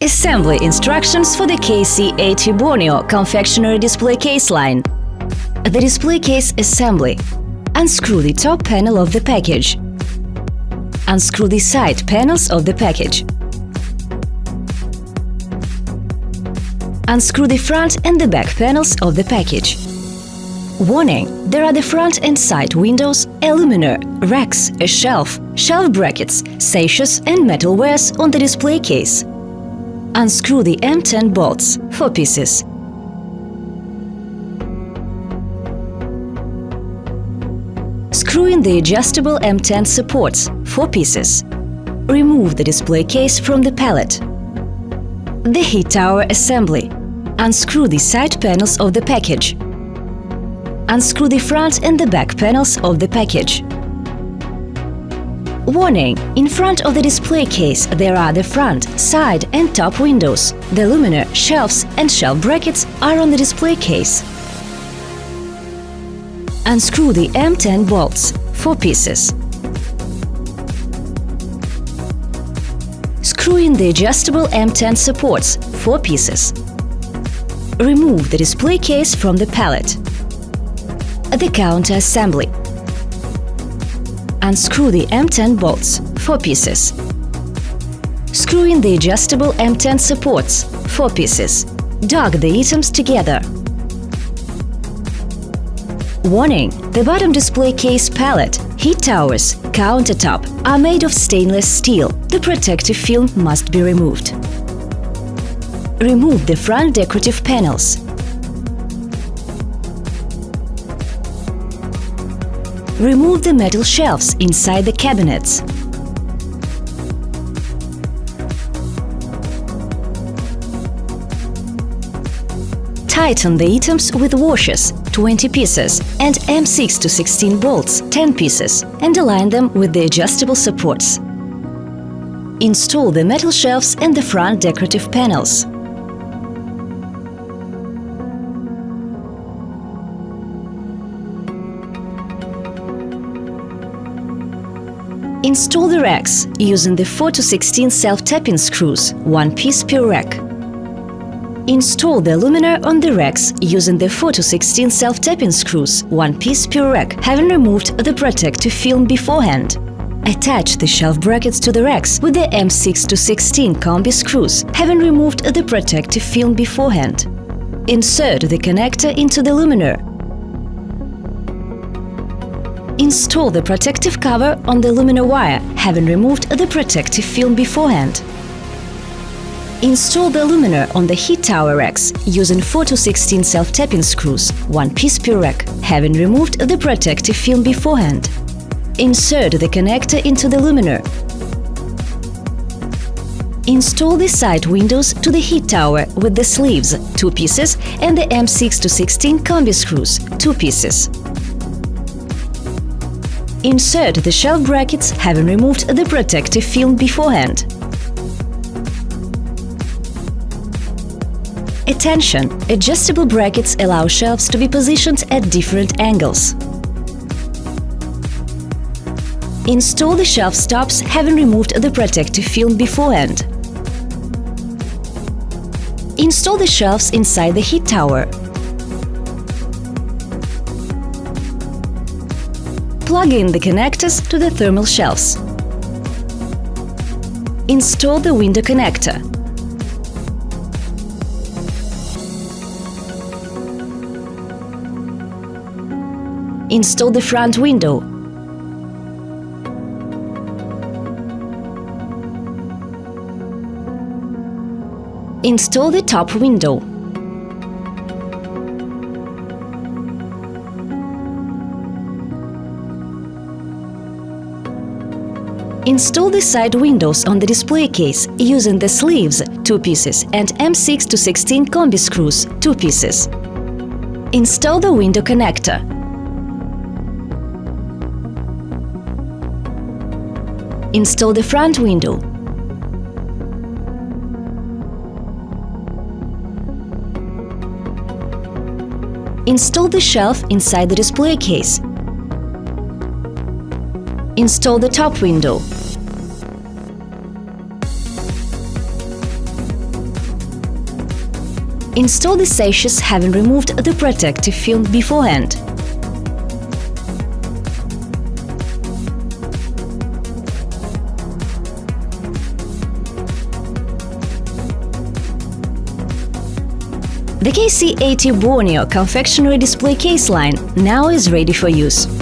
Assembly instructions for the KC80 Borneo confectionery display case line. The display case assembly. Unscrew the top panel of the package. Unscrew the side panels of the package. Unscrew the front and the back panels of the package. Warning: there are the front and side windows, a luminaire, racks, a shelf, shelf brackets, sachets and metalwares on the display case. Unscrew the M10 bolts, 4 pieces. Screw in the adjustable M10 supports, 4 pieces. Remove the display case from the pallet. The heat tower assembly. Unscrew the side panels of the package. Unscrew the front and the back panels of the package. Warning: in front of the display case there are the front, side and top windows. The luminaire, shelves and shelf brackets are on the display case. Unscrew the M10 bolts, 4 pieces. Screw in the adjustable M10 supports, 4 pieces. Remove the display case from the pallet. The counter assembly. Unscrew the M10 bolts, 4 pieces. Screw in the adjustable M10 supports, 4 pieces. Dog the items together. Warning: the bottom display case pallet, heat towers, countertop are made of stainless steel. The protective film must be removed. Remove the front decorative panels. Remove the metal shelves inside the cabinets. Tighten the items with washers, 20 pieces, and M6 to 16 bolts, 10 pieces, and align them with the adjustable supports. Install the metal shelves and the front decorative panels. Install the racks using the 4 to 16 self-tapping screws, 1 piece per rack. Install the luminaire on the racks using the 4 to 16 self-tapping screws, 1 piece per rack, having removed the protective film beforehand. Attach the shelf brackets to the racks with the M6 to 16 combi screws, having removed the protective film beforehand. Insert the connector into the luminaire. Install the protective cover on the luminaire wire, having removed the protective film beforehand. Install the luminaire on the heat tower racks using 4 to 16 self-tapping screws, 1 piece per rack, having removed the protective film beforehand. Insert the connector into the luminaire. Install the side windows to the heat tower with the sleeves, 2 pieces, and the M6 to 16 combi screws, 2 pieces. Insert the shelf brackets, having removed the protective film beforehand. Attention! Adjustable brackets allow shelves to be positioned at different angles. Install the shelf stops, having removed the protective film beforehand. Install the shelves inside the heat tower. Plug in the connectors to the thermal shelves. Install the window connector. Install the front window. Install the top window. Install the side windows on the display case using the sleeves, 2 pieces, and M6 to 16 combi screws, 2 pieces. Install the window connector. Install the front window. Install the shelf inside the display case. Install the top window. Install the sachets having removed the protective film beforehand. The KC80 Borneo confectionery display case line now is ready for use.